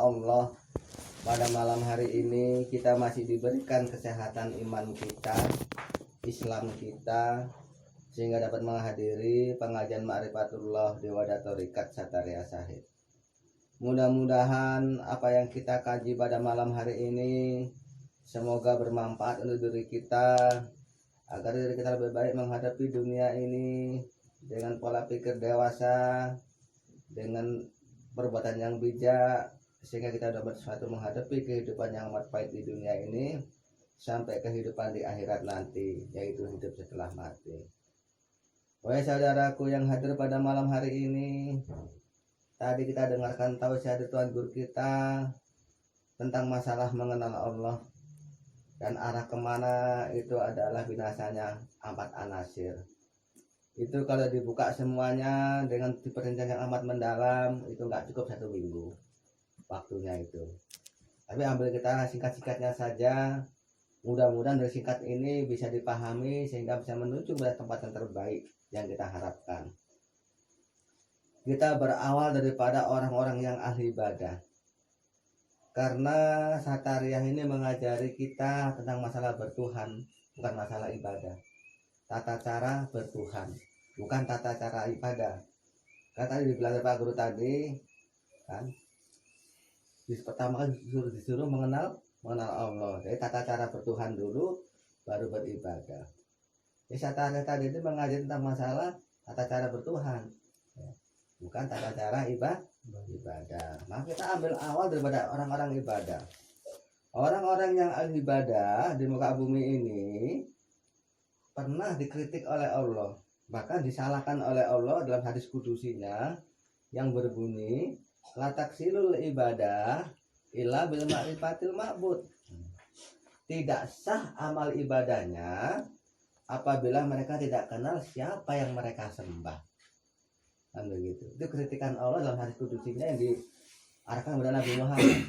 Allah, pada malam hari ini kita masih diberikan kesehatan iman kita, Islam kita, sehingga dapat menghadiri pengajian Ma'rifatullah di Wadah Thoriqat Sataria Sahid. Mudah-mudahan apa yang kita kaji pada malam hari ini semoga bermanfaat untuk diri kita, agar diri kita lebih baik menghadapi dunia ini dengan pola pikir dewasa, dengan perbuatan yang bijak, sehingga kita dapat suatu menghadapi kehidupan yang amat pahit di dunia ini sampai kehidupan di akhirat nanti, yaitu hidup setelah mati. Wahai saudaraku yang hadir pada malam hari ini, tadi kita dengarkan tausiah dari Tuhan Guru kita tentang masalah mengenal Allah, dan arah kemana itu adalah binasanya empat anasir. Itu kalau dibuka semuanya dengan perincian yang amat mendalam, itu nggak cukup 1 minggu waktunya itu. Tapi ambil kita singkat-singkatnya saja. Mudah-mudahan dari singkat ini bisa dipahami sehingga bisa menuju pada tempat yang terbaik yang kita harapkan. Kita berawal daripada orang-orang yang ahli ibadah, karena Satariah ini mengajari kita tentang masalah bertuhan, bukan masalah ibadah. Tata cara bertuhan, bukan tata cara ibadah. Kan tadi dibilang Pak Guru tadi, kan pertama kan disuruh mengenal Allah. Jadi tata cara bertuhan dulu, baru beribadah. Jadi Satariah tadi itu mengajar tentang masalah tata cara bertuhan, bukan tata cara ibadah. Maka kita ambil awal daripada orang-orang ibadah. Orang-orang yang ahli ibadah di muka bumi ini pernah dikritik oleh Allah, bahkan disalahkan oleh Allah dalam hadis kudusinya yang berbunyi, la taksilul ibadah illa bil ma'rifatil ma'bud. Tidak sah amal ibadahnya apabila mereka tidak kenal siapa yang mereka sembah. Kan begitu. Itu kritikan Allah dalam hadis kudusinya yang diarahkan kepada Nabi Muhammad.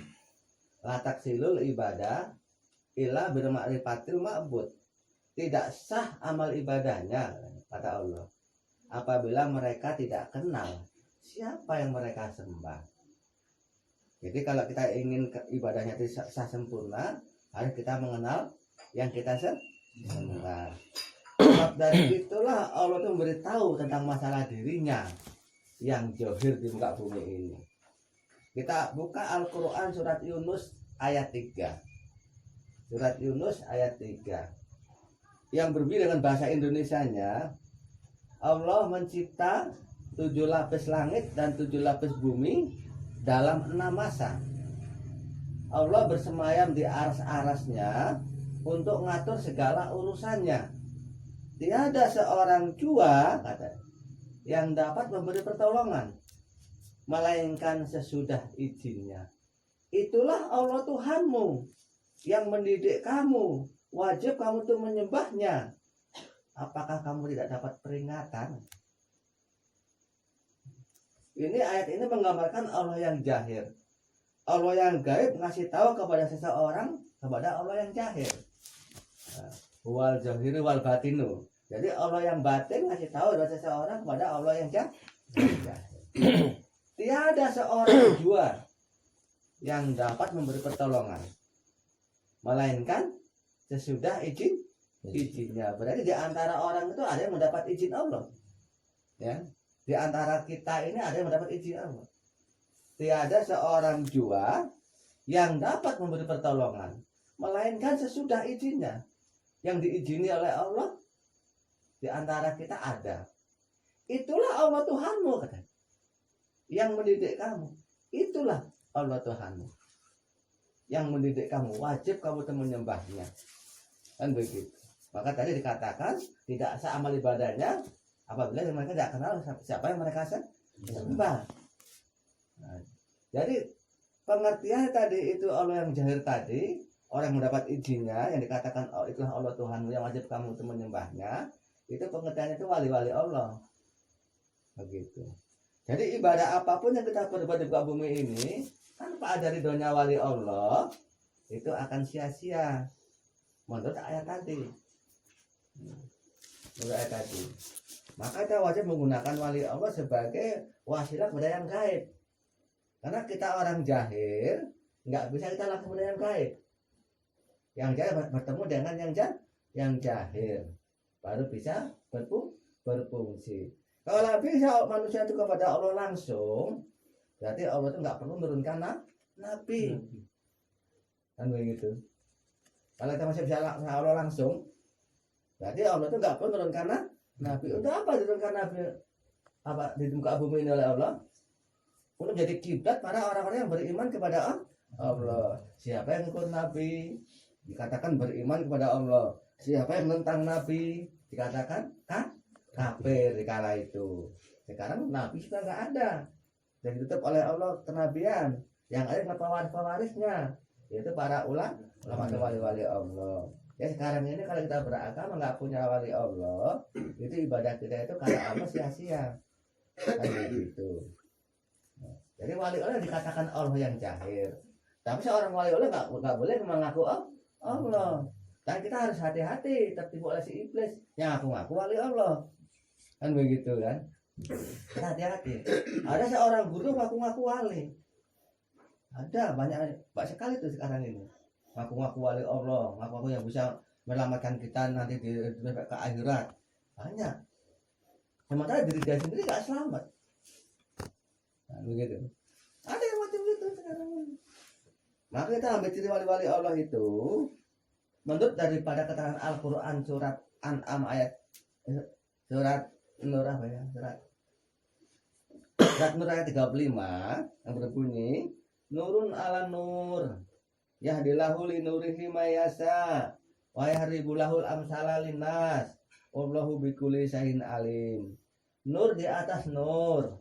La taksilul ibadah illa bil ma'rifatil ma'bud. Tidak sah amal ibadahnya, kata Allah, apabila mereka tidak kenal siapa yang mereka sembah. Jadi kalau kita ingin ibadahnya itu sah sempurna, harus kita mengenal yang kita sembah. Sebab dari itulah Allah itu memberitahu tentang masalah dirinya yang zahir di muka bumi ini. Kita buka Al-Quran surat Yunus ayat 3. Surat Yunus ayat 3. Yang berbeda dengan bahasa Indonesianya, Allah mencipta 7 lapis langit dan 7 lapis bumi dalam 6 masa. Allah bersemayam di aras-arasnya untuk ngatur segala urusannya. Tiada seorang jua, kata, yang dapat memberi pertolongan, melainkan sesudah izinnya. Itulah Allah Tuhanmu yang mendidik kamu. Wajib kamu tuh menyembahnya. Apakah kamu tidak dapat peringatan? Ini ayat ini menggambarkan Allah yang jahir. Allah yang gaib ngasih tahu kepada seseorang kepada Allah yang jahir. Wal jahir wal batinu. Jadi Allah yang batin ngasih tahu kepada seseorang kepada Allah yang jahir. Tiada seorang jua yang dapat memberi pertolongan, melainkan sesudah izinnya. Berarti di antara orang itu ada yang mendapat izin Allah, ya. Di antara kita ini ada yang mendapat izin Allah. Tiada seorang jua yang dapat memberi pertolongan, melainkan sesudah izinnya. Yang diizini oleh Allah di antara kita ada. Itulah Allah Tuhanmu, kata, yang mendidik kamu. Itulah Allah Tuhanmu yang mendidik kamu. Wajib kamu menyembahnya. Kan begitu. Maka tadi dikatakan tidak sah amal ibadahnya apabila mereka tidak kenal siapa yang mereka sembah. Nah, jadi pengertian tadi itu Allah yang jahir tadi, orang yang mendapat izinnya, yang dikatakan oh, itulah Allah Tuhanmu yang wajib kamu menyembahnya. Itu pengertiannya itu wali-wali Allah. Begitu. Jadi ibadah apapun yang kita berbuat di bumi ini tanpa ada ridhonya wali Allah, itu akan sia-sia. Menurut ayat tadi. Maka kita wajib menggunakan wali Allah sebagai wasilah kepada yang gaib. Karena kita orang jahil, nggak bisa kita langsung dengan gaib. Yang jahil bertemu dengan yang jahil, baru bisa berfungsi. Kalau bisa manusia itu kepada Allah langsung, berarti Allah itu nggak perlu menurunkan nabi. Kan begitu. Kalau kita masih bisa Allah langsung, berarti Allah itu nggak perlu menurunkan nabi. Untuk apa diturunkan nabi? Apa di muka bumi ini oleh Allah? Untuk jadi kiblat para orang-orang yang beriman kepada Allah. Siapa yang ikut nabi dikatakan beriman kepada Allah. Siapa yang menentang nabi dikatakan kafir di kala itu. Sekarang nabi sudah nggak ada dan ditutup oleh Allah kenabian. Yang ada pewaris-pewarisnya, yaitu para ulama atau wali-wali Allah. Ya sekarang ini kalau kita beragama nggak punya wali Allah, itu ibadah kita itu karena Allah sia-sia. Kayak gitu. Jadi wali Allah dikatakan Allah yang jahil. Tapi seorang wali Allah nggak boleh mengaku Allah. Dan kita harus hati-hati tertipu oleh si iblis yang ngaku-ngaku wali Allah. Kan begitu kan? Kita hati-hati. Ada seorang guru ngaku-ngaku wali. Ada banyak sekali tuh sekarang ini. Ngaku-ngaku wali Allah, ngaku-ngaku yang bisa menyelamatkan kita nanti ke akhirat. Banyak. Sementara diri dia sendiri nggak selamat. Nah, begitu. Ada yang macam itu sekarang ini. Maka kita ambil ciri wali-wali Allah itu menurut daripada keterangan Al-Quran surat An'am ayat surat Nur apa ya? Surat Nur ayat 35 yang berbunyi Nurun ala nur yahdillahu li nurihi mayasa wa yahribu lahul amsala linnas wallahu bikulli syai'in alim. Nur di atas nur.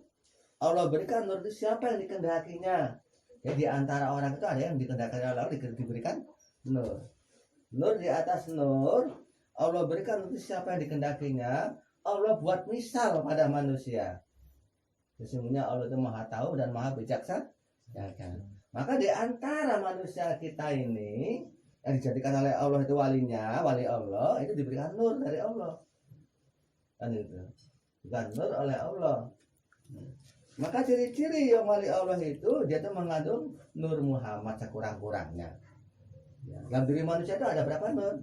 Allah berikan nur itu siapa yang dikehendakinya. Ya di antara orang itu ada yang dikehendaki oleh Allah diberikan nur. Nur di atas nur, Allah berikan untuk siapa yang dikehendakinya. Allah buat misal pada manusia. Sesungguhnya Allah itu maha tahu dan maha bijaksana. Ya kan? Maka di antara manusia kita ini yang dijadikan oleh Allah itu walinya, wali Allah itu diberikan nur dari Allah. Kan itu. Bukan nur oleh Allah. Maka ciri-ciri yang wali Allah itu dia itu mengandung nur Muhammad sekurang-kurangnya. Ya, dalam diri manusia itu ada berapa nur?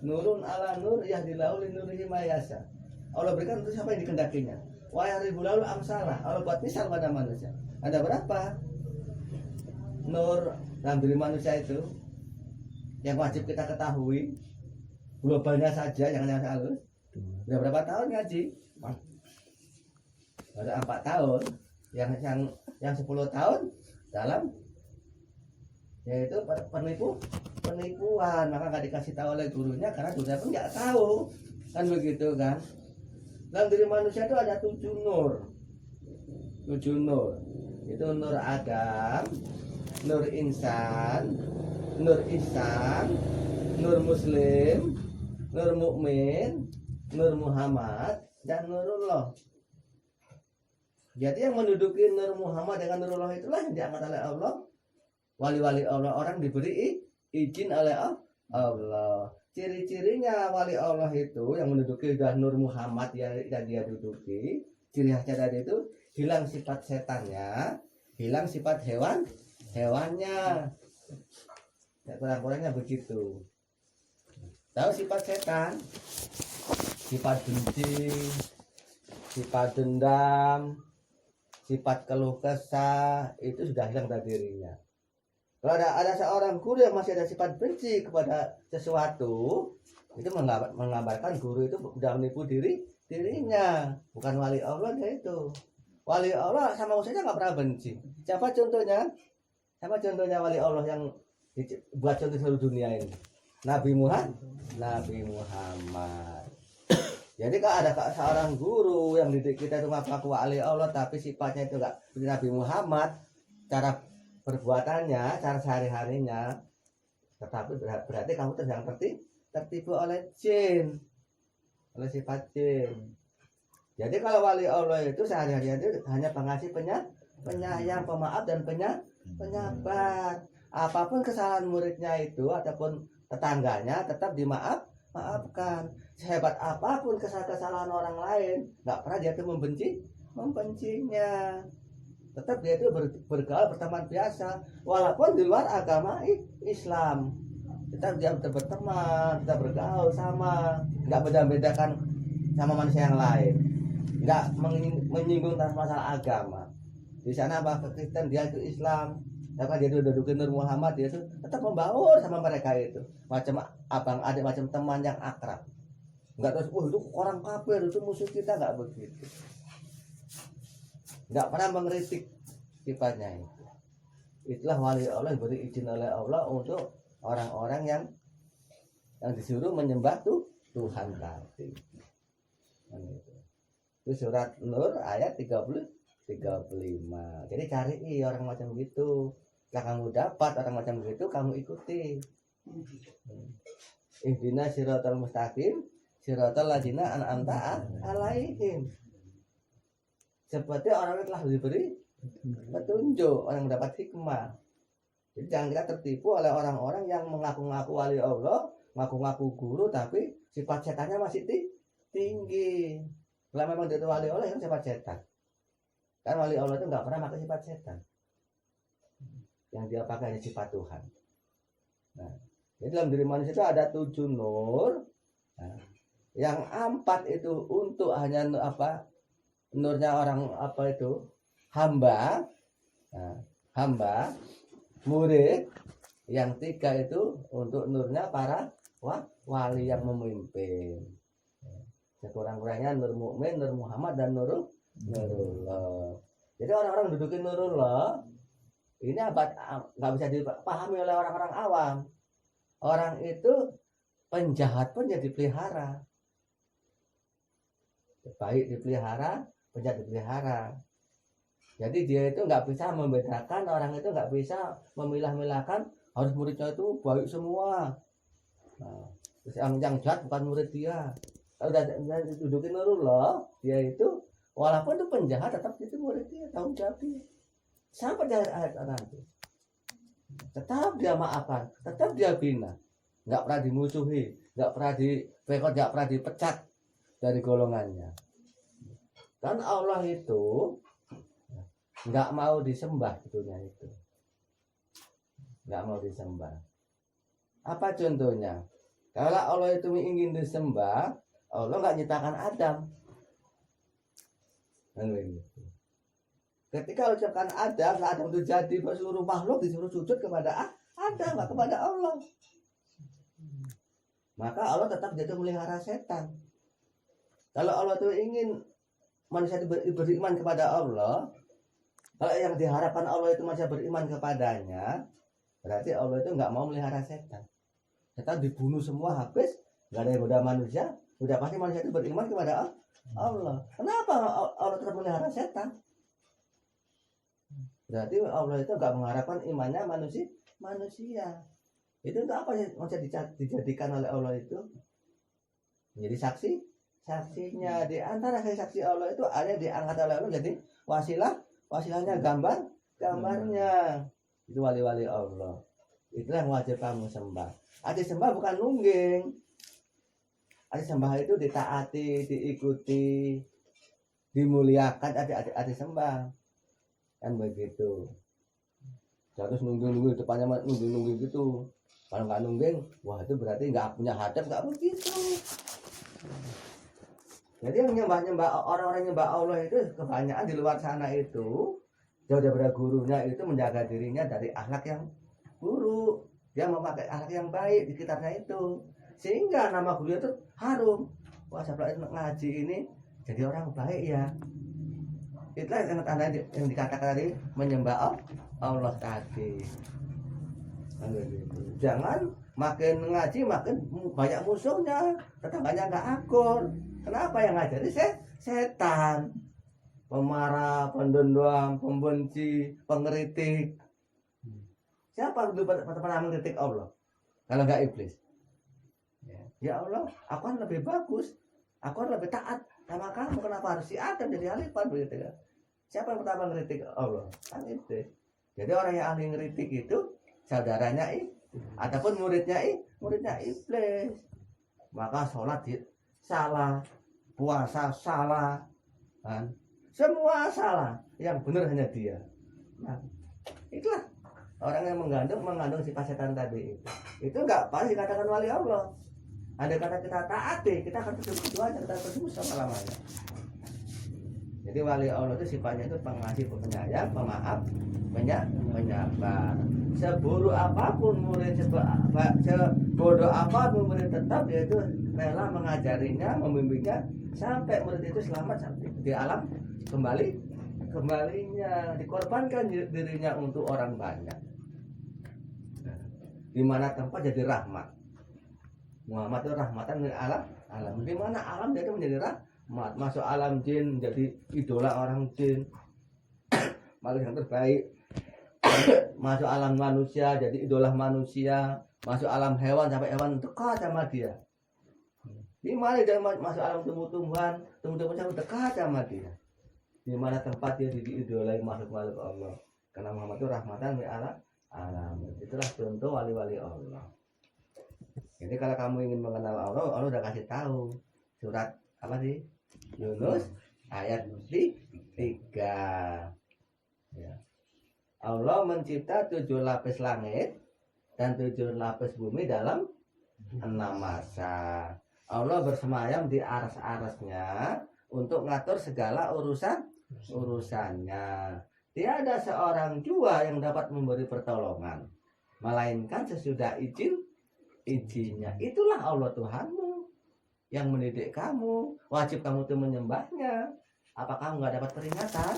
Nurun ala nur yahdillahu li nurihi mayasa. Allah berikan untuk siapa yang dikehendakinya. Wa yaribulul amsalah. Allah buat misal pada manusia. Ada berapa nur dalam diri manusia itu yang wajib kita ketahui? Globalnya saja, jangan yang halus. Sudah berapa tahun ngaji? Ada 4 tahun. Yang 10 tahun dalam yaitu penipuan. Maka nggak dikasih tahu oleh gurunya karena gurunya pun nggak tahu. Kan begitu kan? Dalam diri manusia itu ada 7 nur. 7 nur. Itu nur Adam, nur insan, nur ihsan, nur muslim, nur mukmin, nur Muhammad, dan nurullah. Jadi yang menduduki nur Muhammad dengan nurullah itulah yang diangkat oleh Allah. Wali-wali Allah, orang diberi izin oleh Allah. Ciri-cirinya wali Allah itu yang menduduki sudah nur Muhammad yang dia duduki. Ciri khasnya tadi itu hilang sifat setannya, hilang sifat hewannya. Ya, kurang-kurangnya begitu. Tahu sifat setan? Sifat benci, sifat dendam, sifat keluh kesah itu sudah hilang dari dirinya. Kalau ada seorang guru yang masih ada sifat benci kepada sesuatu, itu menggambarkan guru itu sudah menipu dirinya. Bukan wali Allah dia itu. Wali Allah sama musuhnya nggak pernah benci. Siapa contohnya? Siapa contohnya wali Allah yang buat contoh seluruh dunia ini? Nabi Muhammad. Jadi kalau ada seorang guru yang didik kita itu ngaku wali Allah tapi sifatnya itu nggak seperti Nabi Muhammad, cara perbuatannya, cara sehari-harinya, tetapi berarti kamu sedang tertipu oleh jin, oleh sifat jin. Jadi kalau wali Allah itu sehari-hari itu hanya pengasih penyayang, pemaaf dan penyabar. Apapun kesalahan muridnya itu ataupun tetangganya tetap dimaafkan. Sehebat apapun kesalahan orang lain, nggak pernah dia itu membencinya. tetap dia itu bergaul berteman biasa, walaupun di luar agama Islam, tetap dia berteman, kita bergaul sama, nggak beda-bedakan sama manusia yang lain, nggak menyinggung tentang masalah agama. Di sana apa Kristen, dia itu Islam, apa dia itu dudukin Nur Muhammad, dia itu tetap membaur sama mereka itu, macam abang adik, macam teman yang akrab. Nggak terus, itu orang kafir, itu musuh kita, nggak begitu. Nggak pernah mengkritik sifatnya itu. Itulah wali Allah, diberi izin oleh Allah untuk orang-orang yang disuruh menyembah Tuhan tadi. Itu surat Nur ayat 35. Jadi cari orang macam gitu. Kalau kamu dapat orang macam gitu, kamu ikuti. Ihdina siratal mustaqim, siratal ladzina an'amta alaihim. Seperti orang yang telah diberi petunjuk, orang yang mendapat hikmah. Jadi jangan kita tertipu oleh orang-orang yang mengaku-ngaku wali Allah, ngaku-ngaku guru, tapi sifat setannya masih tinggi. Kalau memang dia itu wali Allah, yang sifat setan. Kan wali Allah itu nggak pernah pakai sifat setan. Yang dia pakai hanya sifat Tuhan. Nah, jadi dalam diri manusia itu ada 7 nur. Nah, yang 4 itu untuk hanya nurnya orang hamba, hamba, murid. Yang 3 itu untuk nurnya para wali yang memimpin. Sekurang-kurangnya nur mukmin, nur Muhammad, dan nurullah. Jadi orang-orang dudukin nurullah ini nggak bisa dipahami oleh orang-orang awam. Orang itu penjahat pun jadi pelihara, baik dipelihara, penjahat dipelihara. Jadi dia itu nggak bisa membedakan, orang itu nggak bisa memilah-milahkan harus muridnya itu baik semua. Nah, terus yang jahat bukan murid dia. Kalau udah dudukin nurullah, dia itu walaupun itu penjahat tetap itu murid dia, tanggung jawab dia. Sampai di akhir nanti tetap dia maafkan, tetap dia bina, nggak pernah dimusuhi, nggak pernah direkod, nggak pernah dipecat dari golongannya. Dan Allah itu nggak mau disembah, betulnya itu nggak mau disembah. Apa contohnya? Kalau Allah itu ingin disembah, Allah nggak nyiptakan Adam. Ketika ucapkan Adam itu jadi, seluruh makhluk disuruh sujud kepada Adam, nggak kepada Allah. Maka Allah tetap jadi melihara setan. Kalau Allah itu ingin manusia itu beriman kepada Allah, kalau yang diharapkan Allah itu manusia beriman kepadanya, berarti Allah itu nggak mau melihara setan. Setan dibunuh semua habis, nggak ada yang goda manusia, udah pasti manusia itu beriman kepada Allah. Kenapa Allah tetap melihara setan? Berarti Allah itu nggak mengharapkan imannya manusia. Itu untuk apa manusia dijadikan oleh Allah itu menjadi saksinya. Di antara saksi Allah itu ada diangkat oleh Allah jadi wasilahnya gambarnya. Itu wali-wali Allah. Itulah yang wajib kamu sembah. Arti sembah bukan nungging. Arti sembah itu ditaati, diikuti, dimuliakan. Arti sembah. Kan begitu. Terus nungging depannya nungging gitu. Kalau nggak nungging, wah itu berarti nggak punya hadap, nggak begitu. Jadi yang nyembah orang-orang nyembah Allah itu kebanyakan di luar sana itu jauh daripada gurunya, itu menjaga dirinya dari akhlak yang buruk. Dia memakai akhlak yang baik di sekitarnya itu, sehingga nama guru itu harum. Wah, sampai ngaji ini jadi orang baik ya. Itulah yang dikatakan tadi menyembah Allah tadi. Jangan makin ngaji makin banyak musuhnya, tetangganya nggak akur. Kenapa? Yang ngajari setan, pemarah, pendendam, pembenci, pengkritik. Siapa yang pernah mengkritik Allah kalau nggak iblis? Ya Allah, aku kan lebih bagus, aku kan lebih taat sama kamu, kenapa harus si Adam jadi khalifah begitu kan? Siapa yang pertama ngeritik Allah? Kan itu. Jadi orang yang ahli ngeritik itu saudaranya ataupun muridnya iblis. Maka sholat salah, puasa salah, kan? semua salah, yang benar hanya dia. Nah, itulah orang yang mengandung sifat setan tadi itu nggak pasti dikatakan wali Allah. Ada kata kita taati, kita akan tersebut doanya, kita tersebut selama-lamanya. Jadi wali Allah itu sifatnya itu pengasih, penyayang, pemaaf, penyabar. Seburuk apapun murid, sebodoh apapun murid, tetap dia itu rela mengajarinya, membimbingnya sampai murid itu selamat sampai di alam kembalinya, dikorbankan dirinya untuk orang banyak. Di mana tempat jadi rahmat. Muhammad itu rahmatan dari alam. Di mana alam dia itu menjadi rahmat. Masuk alam jin menjadi idola orang jin. Malah yang terbaik. Masuk alam manusia jadi idola manusia. Masuk alam hewan sampai hewan dekat sama dia. Di mana dia masuk alam tumbuh-tumbuhan sampai dekat sama dia. Di mana tempat dia diidolai makhluk-makhluk Allah. Karena Muhammad itu rahmatan dari alam. Itulah contoh wali-wali Allah. Jadi kalau kamu ingin mengenal Allah, Allah udah kasih tahu surat apa sih? Yunus ayat 3. Ya. Allah mencipta 7 lapis langit dan 7 lapis bumi dalam 6 masa. Allah bersemayam di aras-arasnya untuk ngatur segala urusannya. Tiada seorang jua yang dapat memberi pertolongan, melainkan sesudah izinnya. Itulah Allah Tuhanmu yang mendidik kamu. Wajib kamu tuh menyembahnya. Apa kamu nggak dapat peringatan?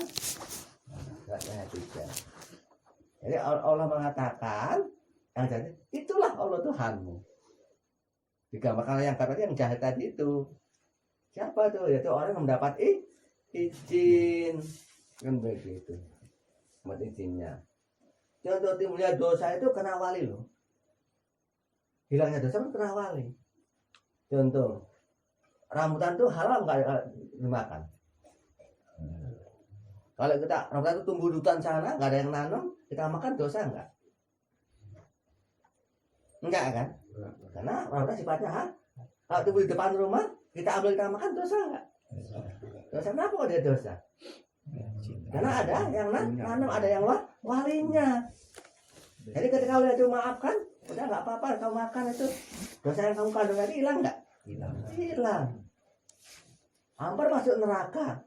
Tidak. Jadi Allah mengatakan yang jadi itulah Allah Tuhanmu. Digambarkan yang kata yang jahat tadi itu. Siapa tuh? Yaitu orang yang mendapat izin. Kan begitu. Mendapat izinnya. Contoh timbulnya dosa itu kena wali loh. Hilangnya dosa itu kena wali. Contoh, rambutan itu halal nggak dimakan. Kalau kita rambutan itu tumbuh di hutan sana, nggak ada yang nanam, kita makan dosa nggak? Enggak kan? Karena rambutan sifatnya kalau tumbuh di depan rumah, kita ambil kita makan dosa nggak? Dosa kenapa kok dia dosa? Karena ada yang nanam, ada yang walinya. Jadi ketika Allah itu maafkan, udah nggak apa-apa, kamu makan itu dosa yang kamu kandung tadi hilang nggak? Hilang. Hampir masuk neraka.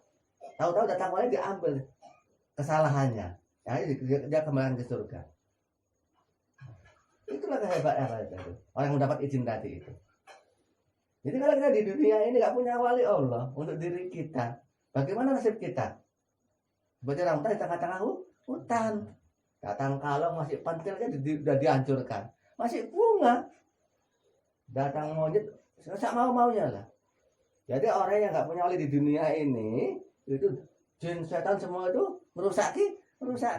Tahu-tahu datang wali diambil kesalahannya, jadi dia kembali ke surga. Itulah kehebatannya itu. Orang yang mendapat izin tadi itu. Jadi kalau kita di dunia ini nggak punya wali Allah untuk diri kita, bagaimana nasib kita? Seperti rambutan di tengah-tengah hutan. Datang kalong masih pentil kan sudah dihancurkan. Masih bunga. Datang monyet mau-maunya lah. Jadi orang yang nggak punya wali di dunia ini, itu jin setan semua itu merusak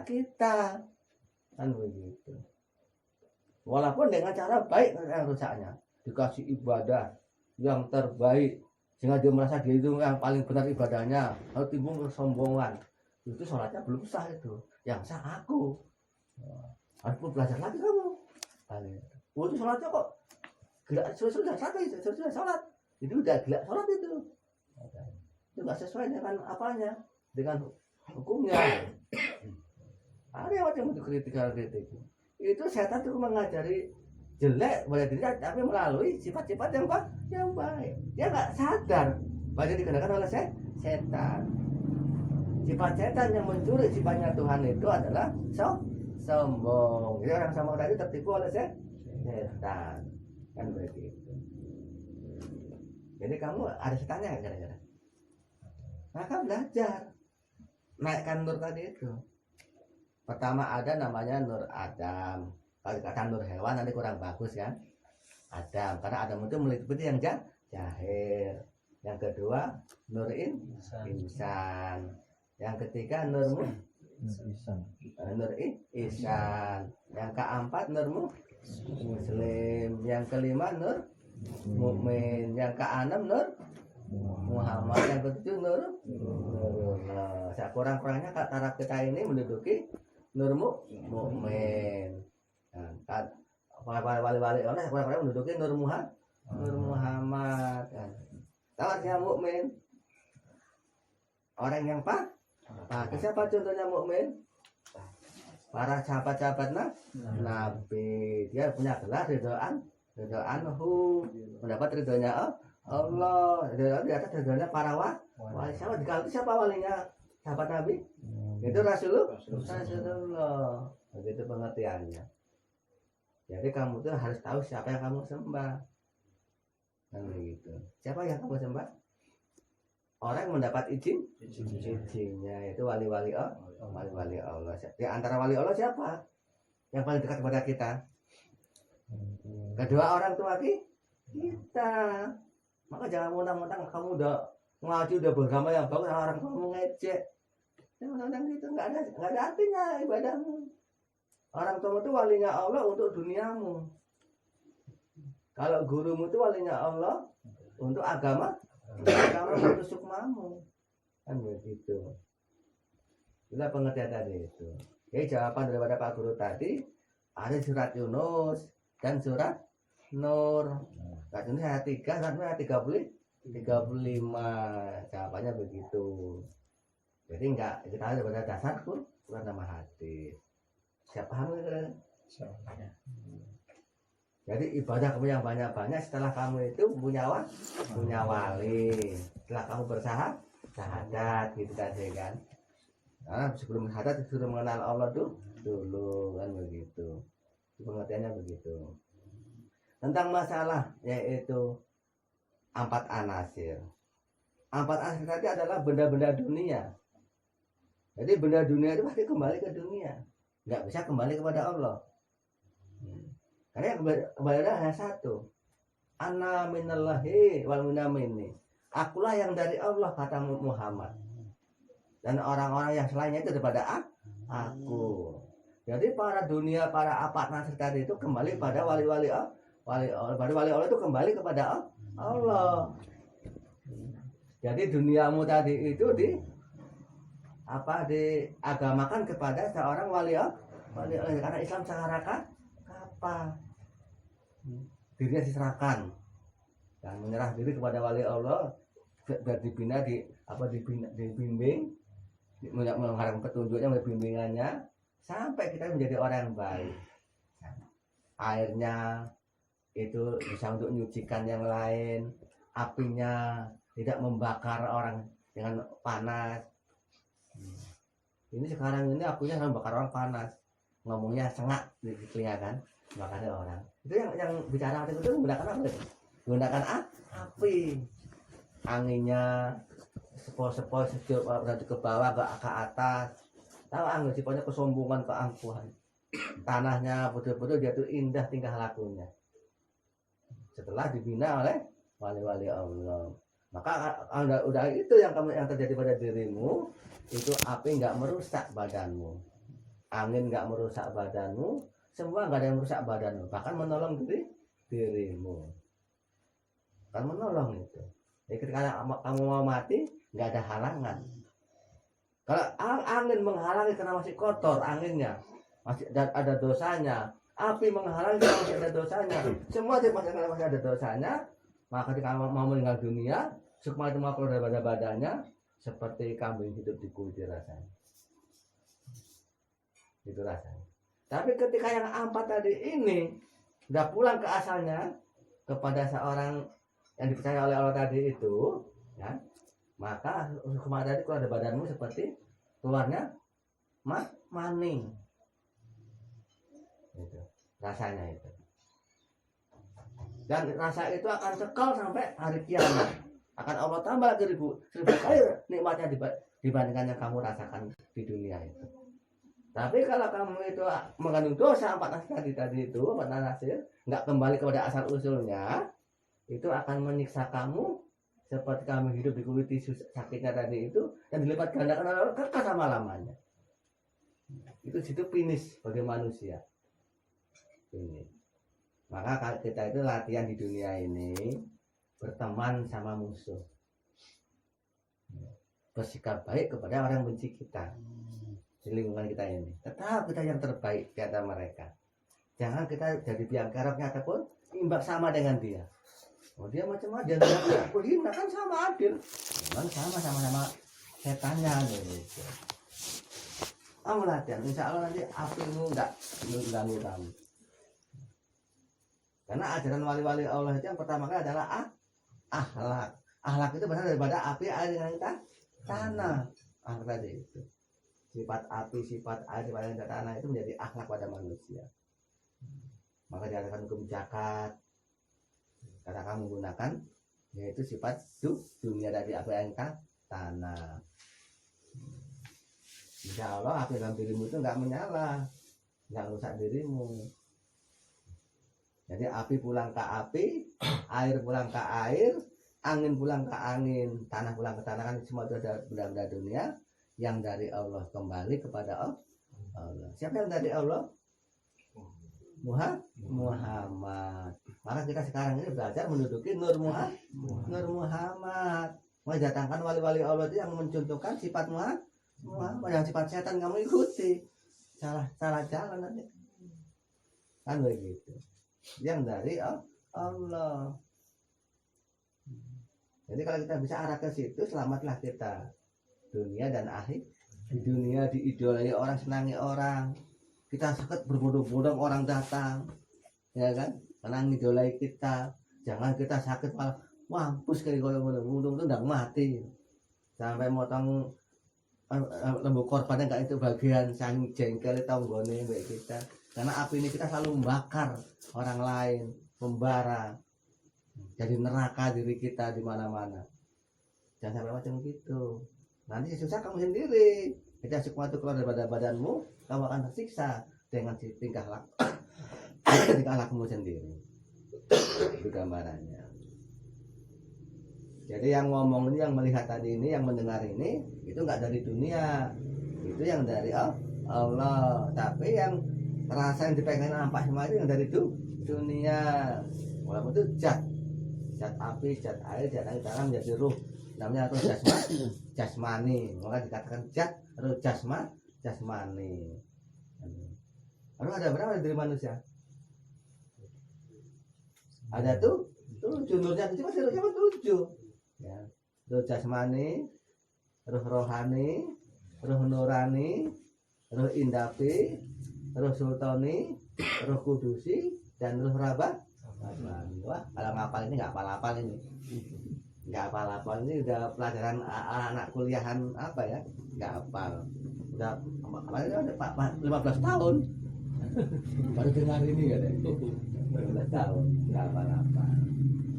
kita. Kan begitu. Walaupun dengan cara baik yang rusaknya. Dikasih ibadah yang terbaik. Sehingga dia merasa dia itu yang paling benar ibadahnya. Lalu timbul kesombongan. Itu sholatnya belum sah itu. Yang sah aku. Harus belajar lagi kamu. Itu sholatnya kok sudah sholat. Itu udah gila sholat itu. Itu nggak sesuai dengan apanya, dengan hukumnya. Ada yang macam itu kritik. Itu setan itu mengajari jelek pada diri, tapi melalui sifat-sifat yang baik. Dia nggak sadar bahwa dia dikenakan oleh setan. Sifat setan yang mencuri sifatnya Tuhan itu adalah sombong. Jadi orang sombong tadi tertipu oleh setan. Kan begitu. Jadi kamu ada setannya nggak kira-kira? Maka belajar naikkan nur tadi itu. Pertama ada namanya nur Adam. Kalau dikatakan nur hewan nanti kurang bagus kan? Adam, karena Adam itu meliputi yang jahir. Yang kedua nur insan. Yang ketiga nur ihsan. Yang keempat nur muslim. Yang kelima nur mukmin. Yang keenam nur Muhammad. Yang ketujuh nur. Nah, kurang-kurangnya taraf kita ini menduduki nur mukmin. Nah, wali-wali Allah kurang-kurangnya menduduki nur Muhammad. Tahu artinya mukmin? Orang yang Nah, siapa contohnya mukmin? Para sahabat-sahabat Nabi, dia punya gelar ridhoanhu, mendapat ridhonya Allah, di atas ridhonya para wali. Siapa walinya sahabat Nabi? Itu Rasulullah. Begitu pengertiannya. Jadi kamu tuh harus tahu siapa yang kamu sembah. Kan begitu. Siapa yang kamu sembah? Orang yang mendapat izinnya itu wali-wali Allah. Di antara wali Allah siapa yang paling dekat kepada kita? Kedua orang tua kita. Maka jangan mentang-mentang kamu udah ngaji, udah beragama yang bagus, orang kamu ngecek. Jangan gitu, nggak ada artinya ibadahmu. Orang tua itu walinya Allah untuk duniamu. Kalau gurumu itu walinya Allah untuk agama untuk sukmamu, kan begitu. Itulah pengertian tadi itu. Jadi jawaban daripada Pak Guru tadi ada surat Yunus dan surat Nur. Surat Yunus ayat 3, surat Nur ayat 35. Jawabannya begitu. Jadi enggak kita daripada dasar pun bukan nama hadis. Siapa paham itu? Jadi ibadah kamu yang banyak-banyak setelah kamu itu punya wali. Setelah kamu bersahadat gitu kan. Nah, sebelum syahadat disuruh mengenal Allah dulu kan begitu. Pengertiannya begitu. Tentang masalah yaitu 4 anasir. 4 anasir tadi adalah benda-benda dunia. Jadi benda dunia itu pasti kembali ke dunia. Enggak bisa kembali kepada Allah. Karena kembali hanya satu. Ana minallahi wal minamini. Akulah yang dari Allah, kata Muhammad. Dan orang-orang yang selainnya itu daripada aku. Jadi para dunia, para apa nasir tadi itu kembali pada wali-wali Allah itu kembali kepada Allah. Jadi duniamu tadi itu diagamakan kepada seorang wali Allah. Karena Islam secara apa? Dirinya diserahkan dan menyerah diri kepada wali Allah, biar dibimbing, mengharapkan petunjuknya, bimbingannya sampai kita menjadi orang yang baik. Airnya itu bisa untuk menyucikan yang lain, apinya tidak membakar orang dengan panas. Ini sekarang ini apinya membakar orang panas, ngomongnya sengak di telinga kan, bakar orang. Itu yang bicara itu menggunakan apa? Menggunakan api. Anginnya sepoi sejuk berarti ke bawah ke atas. Tahu angin sifatnya kesombongan, keangkuhan. Tanahnya betul-betul dia tuh indah tingkah lakunya. Setelah dibina oleh wali-wali Allah. Maka udah itu yang terjadi pada dirimu, itu api enggak merusak badanmu. Angin enggak merusak badanmu, semua enggak ada yang merusak badanmu, bahkan menolong dirimu. Kan menolong itu. Jadi ketika kamu mau mati, enggak ada halangan. Kalau angin menghalangi karena masih kotor anginnya, masih ada dosanya. Api menghalangi karena masih ada dosanya. Semua masih ada dosanya. Maka ketika mau meninggal dunia, sukma itu mau keluar daripada badannya, seperti kambing hidup di kulit rasanya. Itu rasanya. Tapi ketika yang 4 tadi ini sudah pulang ke asalnya kepada seorang yang dipercaya oleh Allah tadi itu, ya, maka sukma tadi keluar dari badanmu seperti keluarnya maning. Itu rasanya itu. Dan rasa itu akan kekal sampai hari kiamat. Akan Allah tambah lagi 1000 kali nikmatnya dibandingkan yang kamu rasakan di dunia itu. Tapi kalau kamu itu mengandung dosa 4 nasir tadi itu, 4 nasir, nggak kembali kepada asal usulnya, itu akan menyiksa kamu seperti kamu hidup di kulit sakitnya tadi itu, dan dilipat gandakan oleh Allah kekal selama-lamanya. Itu situ finish bagi manusia. Ini. Maka kita itu latihan di dunia ini berteman sama musuh, bersikap baik kepada orang benci kita di lingkungan kita ini. Tetap kita yang terbaik di antara mereka. Jangan kita jadi biang keroknya ataupun imbang sama dengan dia. Oh dia macam-macam, aku hina kan sama adil. Memang sama-sama setannya gitu. Kamu latihan, insya Allah nanti apimu nggak mengganggu kamu. Karena ajaran wali-wali Allah itu yang pertama kali adalah akhlak. Akhlak itu berasal daripada api, air, dengan tanah. Akhlak tadi itu. Sifat api, sifat air, sifat yang tanah itu menjadi akhlak pada manusia. Maka diadakan hukum zakat. Karena kamu gunakan yaitu sifat dunia dari api, air, tanah. Insya Allah api dalam dirimu itu nggak menyala, nggak rusak dirimu. Jadi api pulang ke api, air pulang ke air, angin pulang ke angin, tanah pulang ke tanah, kan semua itu ada benda-benda dunia yang dari Allah kembali kepada Allah. Siapa yang dari Allah? Muhammad. Maka kita sekarang ini belajar menduduki Nur Muhammad. Mendatangkan wali-wali Allah itu yang mencontohkan sifat Muhammad. Yang sifat setan kamu ikuti, salah jalan nanti kan begitu. Yang dari Allah. Jadi kalau kita bisa arah ke situ, selamatlah kita dunia dan akhir. Di dunia diidolai orang, senangi orang, kita sakit berbondong-bondong orang datang, ya kan, senang idolai kita. Jangan kita sakit malah mampus kayak golong-golong itu udah mati sampai motong lembu korbannya nggak itu bagian sang jengkel tonggone baik kita, karena api ini kita selalu membakar orang lain, membara, jadi neraka diri kita di mana-mana. Jangan sampai macam gitu, nanti susah kamu sendiri. Kita semua itu keluar dari badanmu, kamu akan tersiksa dengan tingkah lakumu sendiri. Itu gambarannya. Jadi yang ngomong ini, yang melihat tadi ini, yang mendengar ini, itu nggak dari dunia, itu yang dari Allah. Tapi yang terasa, yang dipengen nampak semua itu yang dari dunia. Walaupun itu zat api, zat air, zat air, tanah menjadi ruh. Namanya ruh jasmani. Maka dikatakan zat ruh jasmani. Lalu ada berapa dari manusia? Ada tujuh, nurnya itu masih ruhnya 7. Ya, ruh jasmani, ruh rohani, ruh nurani, ruh indapi, ruh sultani, ruh kudusi, dan ruh rabani. Wah, kalau ngapal ini nggak apal-apal ini, nggak apal-apal ini udah pelajaran anak kuliahan apa ya, nggak apal. Udah udah 15 tahun baru dengar ini ya deh. 15 tahun nggak apal-apal.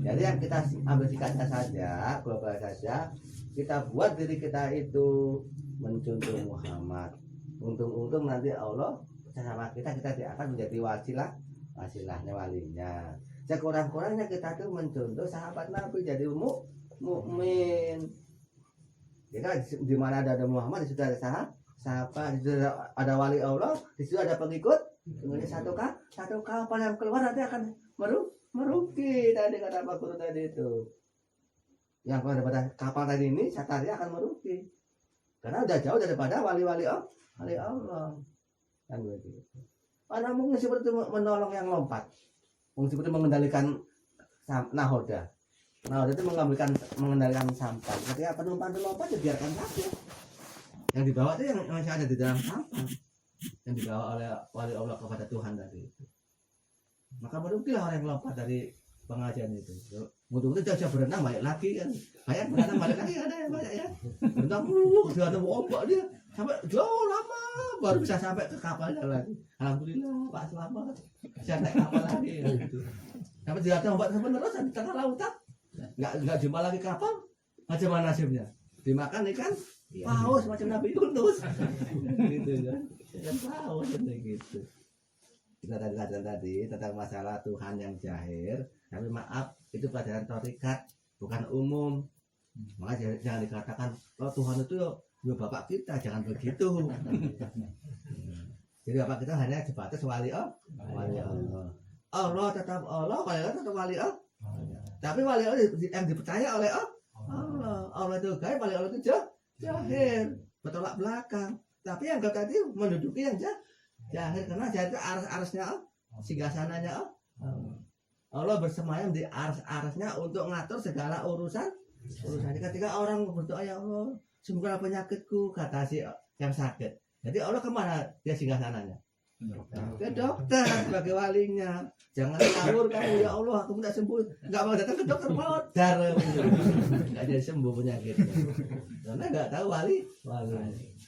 Jadi yang kita ambil sikapnya saja, global saja, kita buat diri kita itu mencontoh Muhammad. Untung-untung nanti Allah bersama kita akan menjadi wasilahnya walinya. Sekurang-kurangnya kita tuh mencontoh sahabat Nabi jadi mukmin. Kita di mana ada Muhammad, di situ ada sahabat, di situ ada wali Allah, di situ ada pengikut. Kemudian satu kapal yang keluar nanti akan merugi. Tadi kata Pak Guru tadi itu, yang pada kapal tadi ini Sataria akan merugi karena udah jauh daripada wali-wali Allah kan begitu. Mana mungkin seperti menolong yang lompat, mungkin seperti mengendalikan nahoda itu mengendalikan sampan. Ketika penumpang itu lompat ya biarkan saja, yang dibawa itu yang masih ada di dalam sampan, yang dibawa oleh wali Allah kepada Tuhan tadi itu. Maka merugilah orang yang lompat dari pengajian itu. Mudah-mudahan jauh berenang balik lagi kan. Banyak berenang balik lagi ada yang banyak ya. Berenang sudah ada ombak dia sampai jauh lama baru bisa sampai ke kapalnya lagi. Alhamdulillah Pak selamat. Bisa naik kapal lagi ya, gitu. Sampai tidak ada ombak terus di tengah lautan. Enggak jumpa lagi kapal. Macam mana nasibnya? Dimakan ikan paus macam Nabi Yunus. Gitu kan. Ikan paus gitu. Kita tadi tentang masalah Tuhan yang jahir, tapi maaf itu pelajaran torikat bukan umum. Maka jangan dikatakan oh Tuhan itu ya bapak kita, jangan begitu. Jadi bapak kita hanya sebatas wali Allah. Allah tetap Allah, wali Allah tetap wali Allah. Tapi wali Allah yang dipercaya oleh Allah. Allah itu gaib, wali Allah itu jahir, bertolak belakang. Tapi yang tadi menduduki yang jahir, karena jahir itu aras-arasnya singgasananya Allah bersemayam di aras-arasnya untuk ngatur segala urusannya. Ketika orang berdoa ya Allah sembuhkanlah penyakitku, kata si yang sakit. Jadi Allah kemana dia singgah sananya? Ke dokter sebagai walinya. Jangan ngawur kamu, ya Allah aku minta sembuh, nggak mau datang ke dokter, modar nggak jadi sembuh penyakitnya karena nggak tahu wali.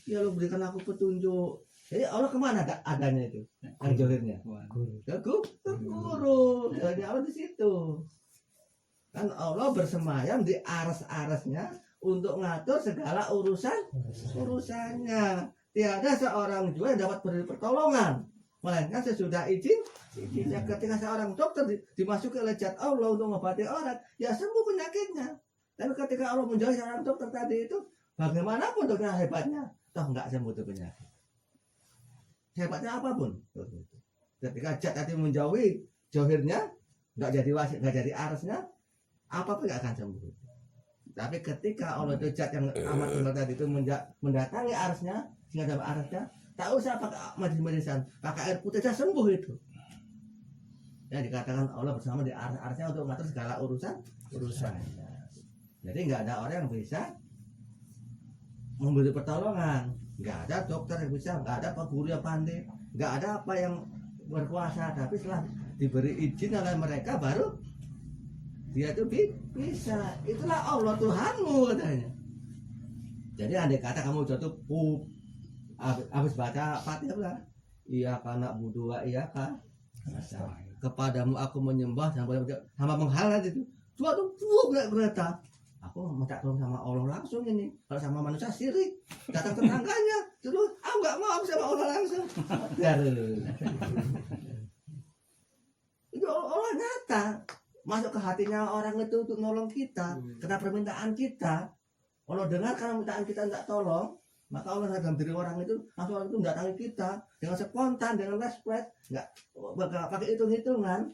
Ya Allah berikan aku petunjuk. Jadi Allah kemana adanya itu yang johirnya? Ke guru. Jadi Allah di situ kan Allah bersemayam di aras-arasnya untuk ngatur segala urusannya. Tiada seorang juga yang dapat beri pertolongan melainkan sesudah izin. Ya, ketika seorang dokter dimasuki oleh zat Allah untuk mengobati orang, ya sembuh penyakitnya. Tapi ketika Allah menjauhi seorang dokter tadi itu, bagaimanapun dokternya hebatnya, toh nggak sembuh itu penyakit. Hebatnya apapun. Ketika zat tadi menjauhi johirnya, nggak jadi wasit, nggak jadi arasnya, apapun nggak akan sembuh. Tapi ketika Allah itu zat yang amat tunggal tadi itu mendatangi arasnya, sehingga dalam arasnya, tak usah pakai medis-medisan, pakai air putih saja sembuh itu. Ya dikatakan Allah bersama di aras-arasnya untuk mengatur segala urusannya. Jadi nggak ada orang yang bisa memberi pertolongan, nggak ada dokter yang bisa, nggak ada guru yang pandai, nggak ada apa yang berkuasa. Tapi setelah diberi izin oleh mereka baru dia itu bisa. Itulah Allah Tuhanmu katanya. Jadi andai kata kamu jatuh habis baca Fatihah, iya karena budua iya kan kepadamu aku menyembah sama menghalat itu dua tuh berkata aku minta tolong sama Allah langsung ini. Kalau sama manusia sirik datang tetangganya terus nggak mau sama Allah langsung. Itu Allah nyata masuk ke hatinya orang itu untuk nolong kita karena permintaan kita. Allah dengar karena permintaan kita nggak tolong, maka Allah dalam diri orang itu langsung orang itu mendatangi kita dengan spontan, dengan respect, nggak pakai hitung-hitungan.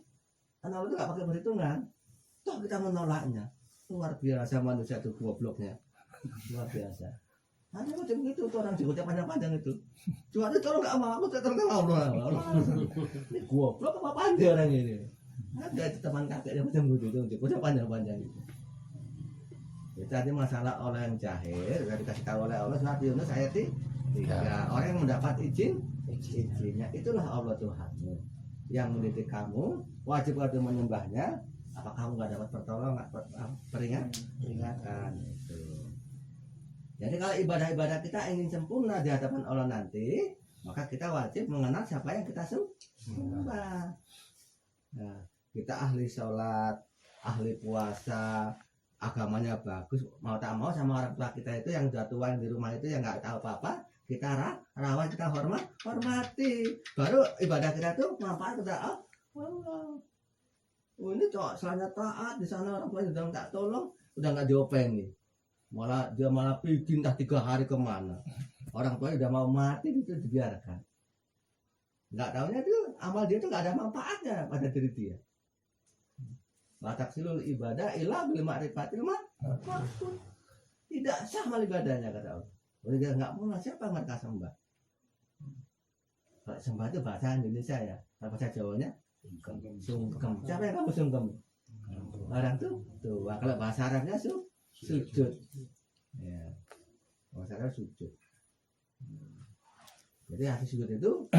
Karena Allah itu nggak pakai perhitungan, toh kita menolaknya. Luar biasa manusia itu gobloknya, luar biasa. Hanya macam itu tuh orang jengotnya panjang-panjang itu. Cuma itu tolong nggak mau, aku tetap nggak mau. Ini goblok apa panjang orang ini? Ada teman kakeknya macam begitu, jengotnya panjang-panjang itu. Itu tadi masalah orang yang jahil, sudah dikasih tahu oleh Allah surat Yunus ayat 3. Orang yang mendapat izinnya itulah Allah Tuhanmu yang mendidik kamu, wajib kamu menyembahnya. Apa kamu nggak dapat pertolongan, peringatan itu. Jadi kalau ibadah-ibadah kita ingin sempurna di hadapan Allah nanti, maka kita wajib mengenal siapa yang kita sembah. Nah, kita ahli sholat, ahli puasa, agamanya bagus, mau tak mau sama orang tua kita itu yang udah tua di rumah itu yang nggak tahu apa-apa, kita rawat, kita hormati, baru ibadah kita tuh manfaat kita. Allah, ini cowok selanya taat di sana orang tua udah nggak tolong, udah nggak diopeni, malah bikin entah 3 hari kemana, orang tua udah mau mati itu dibiarkan, nggak tahunya tuh amal dia tuh nggak ada manfaatnya pada diri dia. Batak silul ibadah ilah bil ma'rifatil ma'rifat. Tidak sah mal ibadahnya kata Allah. Kalau dia nggak mau siapa yang mereka sembah? Kalau sembah itu bahasa Indonesia ya. Kalau bahasa Jawanya sungkem. Siapa yang kamu sungkem? Orang tuh. Kalau bahasa Arabnya sujud. Ya. Bahasa Arab sujud. Jadi hati sujud itu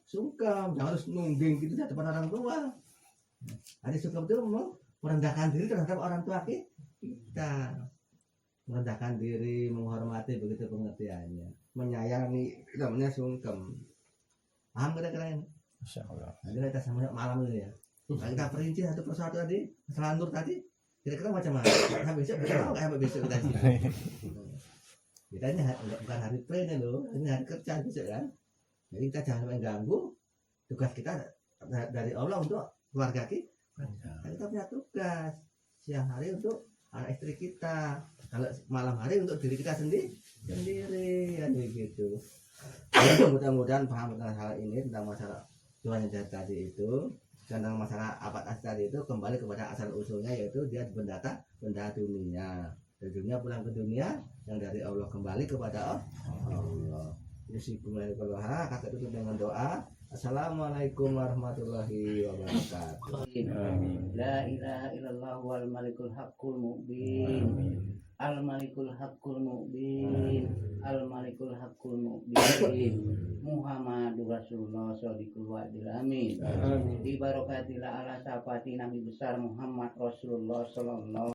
sungkem. Jangan harus nungging gitu di depan orang tua. Hati sungkem itu merendahkan diri terhadap orang tua kita, merendahkan diri, menghormati, begitu pengertiannya, menyayangi, itu namanya sungkem. Paham kira-kira ini? Masya Allah. Nanti kita sama malam ini ya. Nah, kita perinci satu persatu tadi, masalah nur tadi, kira-kira macam mana? Nah, besok tahu nggak besok kita sih? Kita ini bukan hari play loh, ini hari kerja besok kan. Jadi kita jangan sampai ganggu tugas kita dari Allah untuk keluarga kita. Kita punya tugas siang hari untuk anak istri kita, kalau malam hari untuk diri kita sendiri kan begitu. Mudah-mudahan paham tentang hal ini, tentang masalah Tuhan yang tadi itu, tentang masalah abad asli tadi itu kembali kepada asal usulnya, yaitu dia benda dunia, dari dunia pulang ke dunia, yang dari Allah kembali kepada Allah. Bismillahirrahmanirrahim. Kakak tutup dengan doa. Assalamualaikum warahmatullahi wabarakatuh. La ilaha illallah wal malikul haqqul mubin. Al-Malikul Haqqul Mubin, Al-Malikul Haqqul Mubin, Muhammadur Rasulullah Shadiqul Wa'dil Amin. Bi barakatillah ala safati Nabi besar Muhammad Rasulullah sallallahu